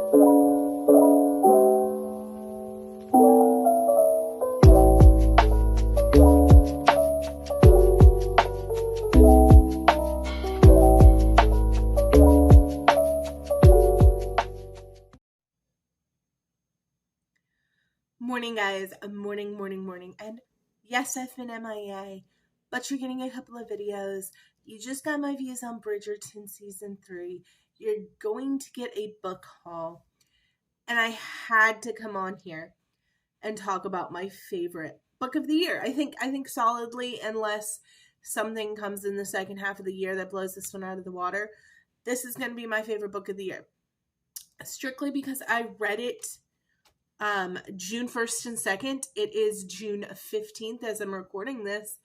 Morning, guys. Morning. And yes, I've been MIA, but you're getting a couple of videos. You just got my views on Bridgerton Season 3. You're going to get a book haul. And I had to come on here and talk about my favorite book of the year. I think solidly, unless something comes in the second half of the year that blows this one out of the water, this is going to be my favorite book of the year. Strictly because I read it June 1st and 2nd. It is June 15th as I'm recording this,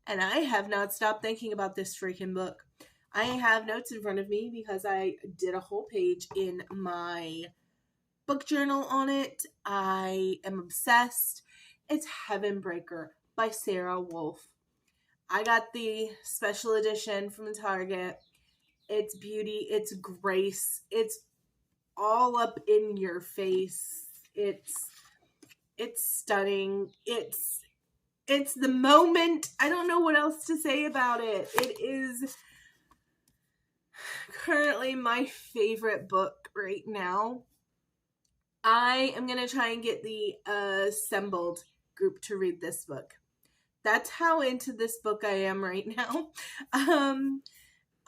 and I have not stopped thinking about this freaking book. I have notes in front of me because I did a whole page in my book journal on it. I am obsessed. It's Heavenbreaker by Sara Wolf. I got the special edition from Target. It's beauty, it's grace, it's all up in your face. It's stunning. It's the moment. I don't know what else to say about it. It is currently my favorite book right now. I am going to try and get the assembled group to read this book. That's how into this book I am right now.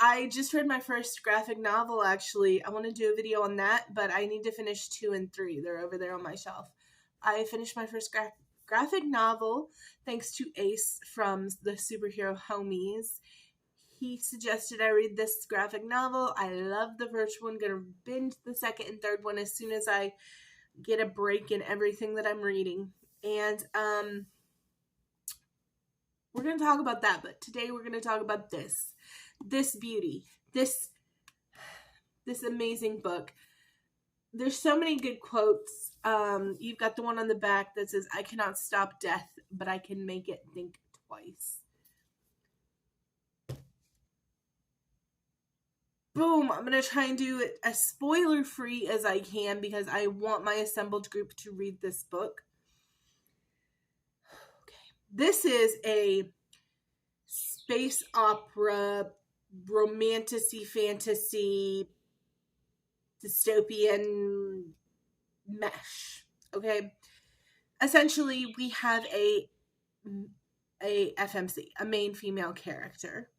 I just read my first graphic novel, actually. I want to do a video on that, but I need to finish 2 and 3. They're over there on my shelf. I finished my first graphic novel thanks to Ace from the Superhero Homies. He suggested I read this graphic novel. I love the first one. Going to binge the second and third one as soon as I get a break in everything that I'm reading. And we're going to talk about that, but today we're going to talk about this beauty, this amazing book. There's so many good quotes. You've got the one on the back that says, "I cannot stop death, but I can make it think twice." Boom. I'm going to try and do it as spoiler-free as I can because I want my assembled group to read this book. Okay. This is a space opera, romantasy, fantasy, dystopian mesh. Okay, essentially we have a FMC, a main female character,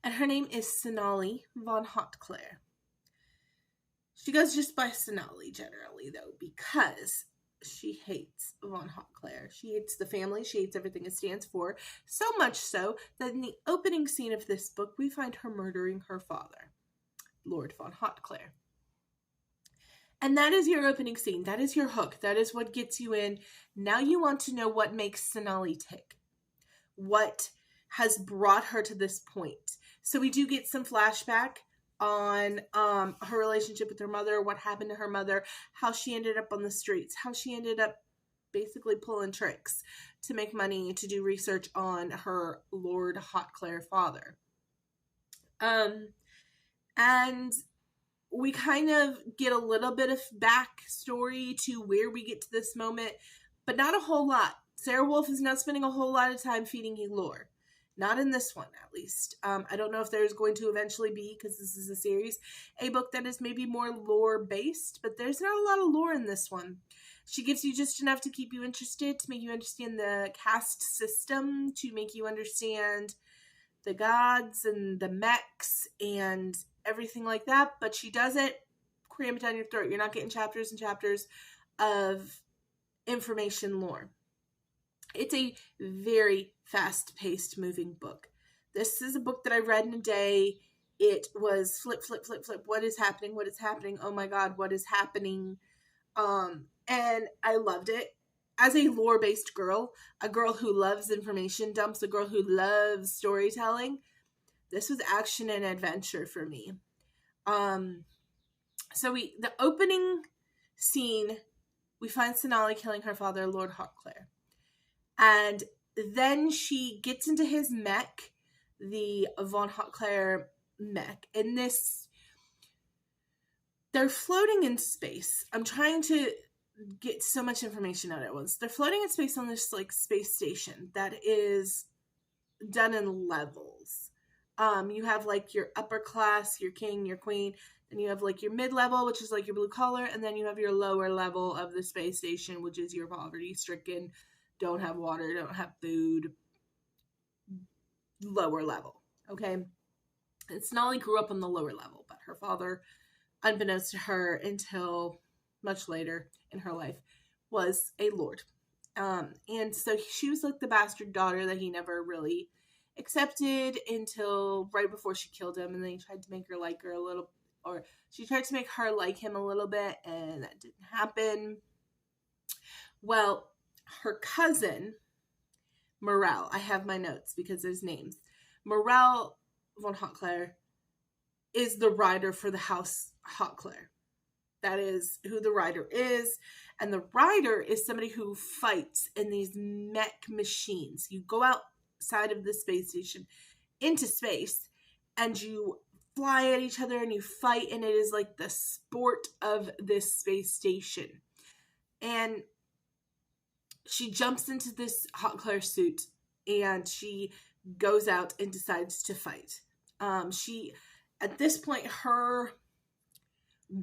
and her name is Sonali von Hautclair. She goes just by Sonali generally, though, because she hates von Hautclair. She hates the family. She hates everything it stands for. So much so that in the opening scene of this book, we find her murdering her father, Lord von Hautclair. And that is your opening scene. That is your hook. That is what gets you in. Now you want to know what makes Sonali tick. What has brought her to this point. So we do get some flashback on her relationship with her mother, what happened to her mother, how she ended up on the streets, how she ended up basically pulling tricks to make money to do research on her Lord Hautclair father. And we kind of get a little bit of backstory to where we get to this moment, but not a whole lot. Sara Wolf is not spending a whole lot of time feeding you lore. Not in this one, at least. I don't know if there's going to eventually be, because this is a series, a book that is maybe more lore-based, but there's not a lot of lore in this one. She gives you just enough to keep you interested, to make you understand the caste system, to make you understand the gods and the mechs and everything like that, but she doesn't cram it down your throat. You're not getting chapters and chapters of information lore. It's a very fast-paced moving book. This is a book that I read in a day. It was flip. What is happening? What is happening? Oh my God, what is happening? And I loved it. As a lore-based girl, a girl who loves information dumps, a girl who loves storytelling, this was action and adventure for me. So the opening scene, we find Sonali killing her father, Lord Hautclair. And then she gets into his mech, the von Hautclair mech. And this they're floating in space. I'm trying to get so much information out at once. They're floating in space on this like space station that is done in levels. You have like your upper class, your king, your queen, then you have like your mid-level, which is like your blue collar, and then you have your lower level of the space station, which is your poverty stricken, don't have water, don't have food, lower level. Okay. And Sonali grew up on the lower level, but her father, unbeknownst to her until much later in her life, was a lord. And so she was like the bastard daughter that he never really accepted until right before she killed him. And then he tried to make her like her a little, or she tried to make her like him a little bit, and that didn't happen. Well, her cousin, Morel, I have my notes because there's names. Morel von Hautclair is the rider for the House Hautclair. That is who the rider is. And the rider is somebody who fights in these mech machines. You go outside of the space station into space and you fly at each other and you fight, and it is like the sport of this space station. And she jumps into this Hautclair suit and she goes out and decides to fight. At this point, her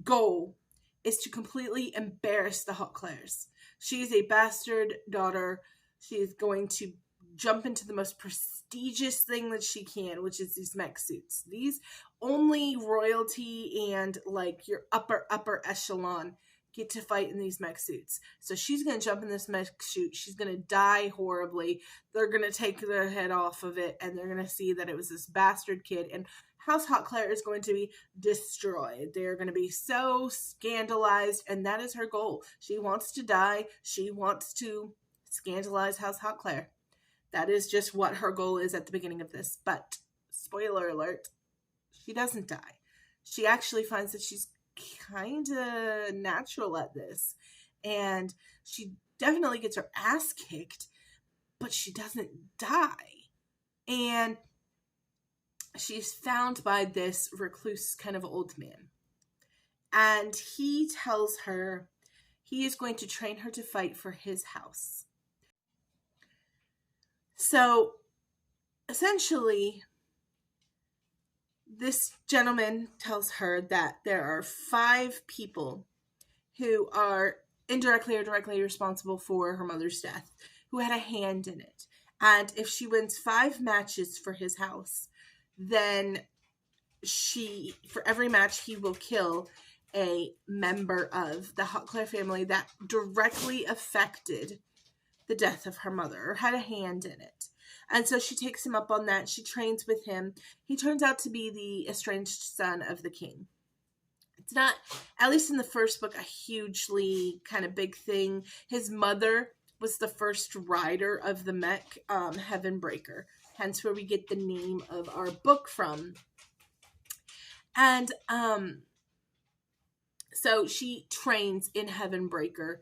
goal is to completely embarrass the Hautclairs. She is a bastard daughter. She is going to jump into the most prestigious thing that she can, which is these mech suits. These only royalty and like your upper echelon get to fight in these mech suits. So she's going to jump in this mech suit. She's going to die horribly. They're going to take their head off of it, and they're going to see that it was this bastard kid. And House Hautclair is going to be destroyed. They're going to be so scandalized, and that is her goal. She wants to die. She wants to scandalize House Hautclair. That is just what her goal is at the beginning of this. But, spoiler alert, she doesn't die. She actually finds that she's kind of natural at this, and she definitely gets her ass kicked, but she doesn't die. And she's found by this recluse kind of old man, and he tells her he is going to train her to fight for his house. So essentially, this gentleman tells her that there are 5 people who are indirectly or directly responsible for her mother's death, who had a hand in it. And if she wins 5 matches for his house, then for every match, he will kill a member of the Hautclair family that directly affected the death of her mother or had a hand in it. And so she takes him up on that. She trains with him. He turns out to be the estranged son of the king. It's not, at least in the first book, a hugely kind of big thing. His mother was the first rider of the mech, Heavenbreaker. Hence where we get the name of our book from. And so she trains in Heavenbreaker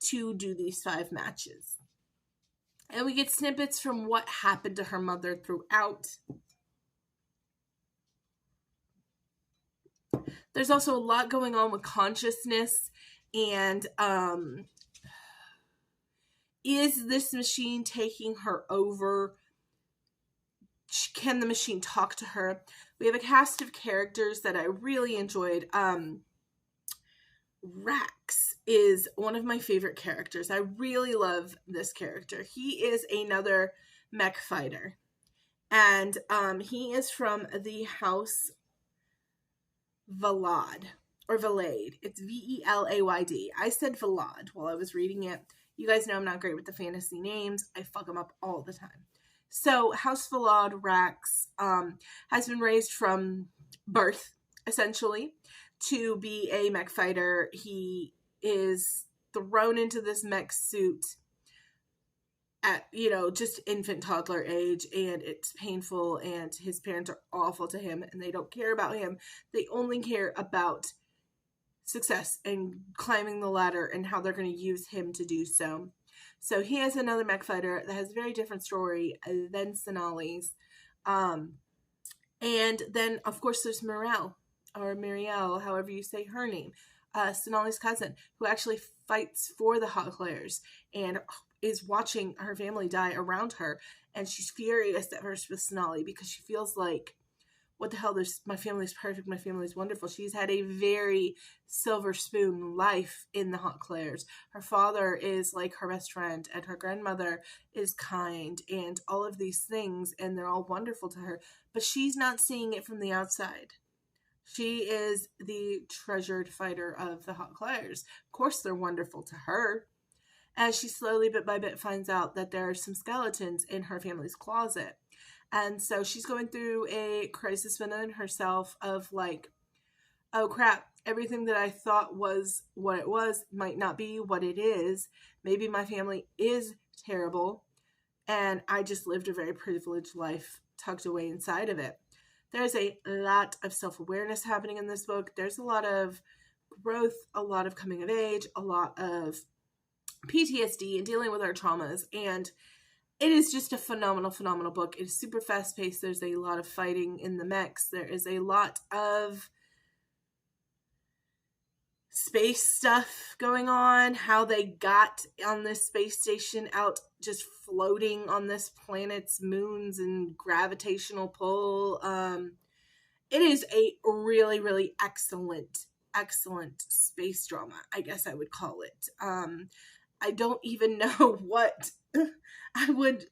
to do these 5 matches. And we get snippets from what happened to her mother throughout. There's also a lot going on with consciousness and is this machine taking her over? Can the machine talk to her? We have a cast of characters that I really enjoyed. Rax is one of my favorite characters. I really love this character. He is another mech fighter. And he is from the House Valad. Or Valade. It's Velayd. I said Valad while I was reading it. You guys know I'm not great with the fantasy names. I fuck them up all the time. So House Valad Rax has been raised from birth, essentially, to be a mech fighter. He is thrown into this mech suit at, just infant toddler age, and it's painful, and his parents are awful to him, and they don't care about him. They only care about success and climbing the ladder and how they're going to use him to do so. So he is another mech fighter that has a very different story than Sonali's. And then, of course, there's Morel. or Marielle, however you say her name, Sonali's cousin, who actually fights for the Hot Clairs and is watching her family die around her. And she's furious at first with Sonali because she feels like, what the hell, my family's perfect, my family's wonderful. She's had a very silver spoon life in the Hot Clairs. Her father is like her best friend, and her grandmother is kind, and all of these things, and they're all wonderful to her. But she's not seeing it from the outside. She is the treasured fighter of the Hot Clairs. Of course, they're wonderful to her. As she slowly, bit by bit, finds out that there are some skeletons in her family's closet. And so she's going through a crisis within herself of like, oh crap, everything that I thought was what it was might not be what it is. Maybe my family is terrible, and I just lived a very privileged life tucked away inside of it. There's a lot of self-awareness happening in this book. There's a lot of growth, a lot of coming of age, a lot of PTSD and dealing with our traumas, and it is just a phenomenal, phenomenal book. It's super fast-paced. There's a lot of fighting in the mechs. There is a lot of space stuff going on, how they got on this space station out just floating on this planet's moons and gravitational pull. It is a really, really excellent space drama, I guess I would call it. I don't even know what I would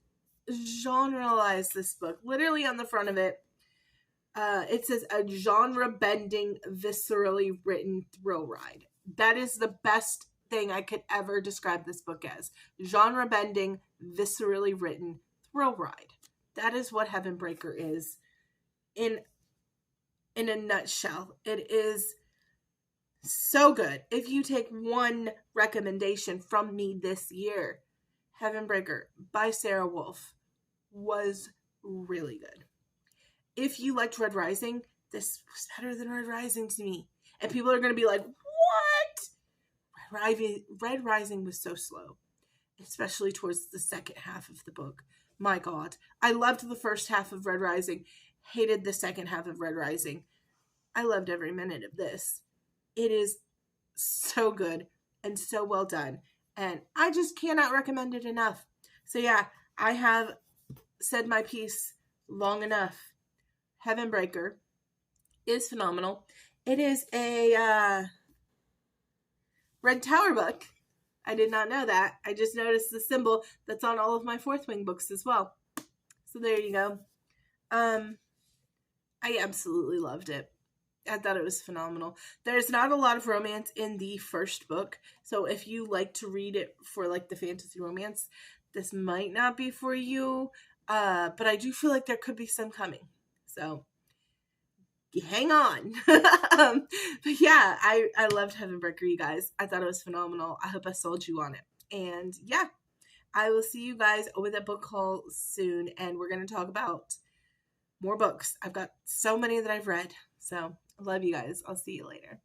generalize this book. Literally on the front of it, it says a genre-bending, viscerally written thrill ride. That is the best thing I could ever describe this book as. Genre-bending, viscerally written thrill ride. That is what Heavenbreaker is in a nutshell. It is so good. If you take one recommendation from me this year, Heavenbreaker by Sara Wolf was really good. If you liked Red Rising, this was better than Red Rising to me. And people are going to be like, what? Red Rising was so slow, especially towards the second half of the book. My God. I loved the first half of Red Rising, hated the second half of Red Rising. I loved every minute of this. It is so good and so well done. And I just cannot recommend it enough. So yeah, I have said my piece long enough. Heavenbreaker is phenomenal. It is a Red Tower book. I did not know that. I just noticed the symbol that's on all of my Fourth Wing books as well. So there you go. I absolutely loved it. I thought it was phenomenal. There's not a lot of romance in the first book, so if you like to read it for like the fantasy romance, this might not be for you, but I do feel like there could be some coming, so hang on. But yeah, I loved Heavenbreaker, you guys. I thought it was phenomenal. I hope I sold you on it. And yeah, I will see you guys with a book haul soon, and we're going to talk about more books. I've got so many that I've read, so I love you guys. I'll see you later.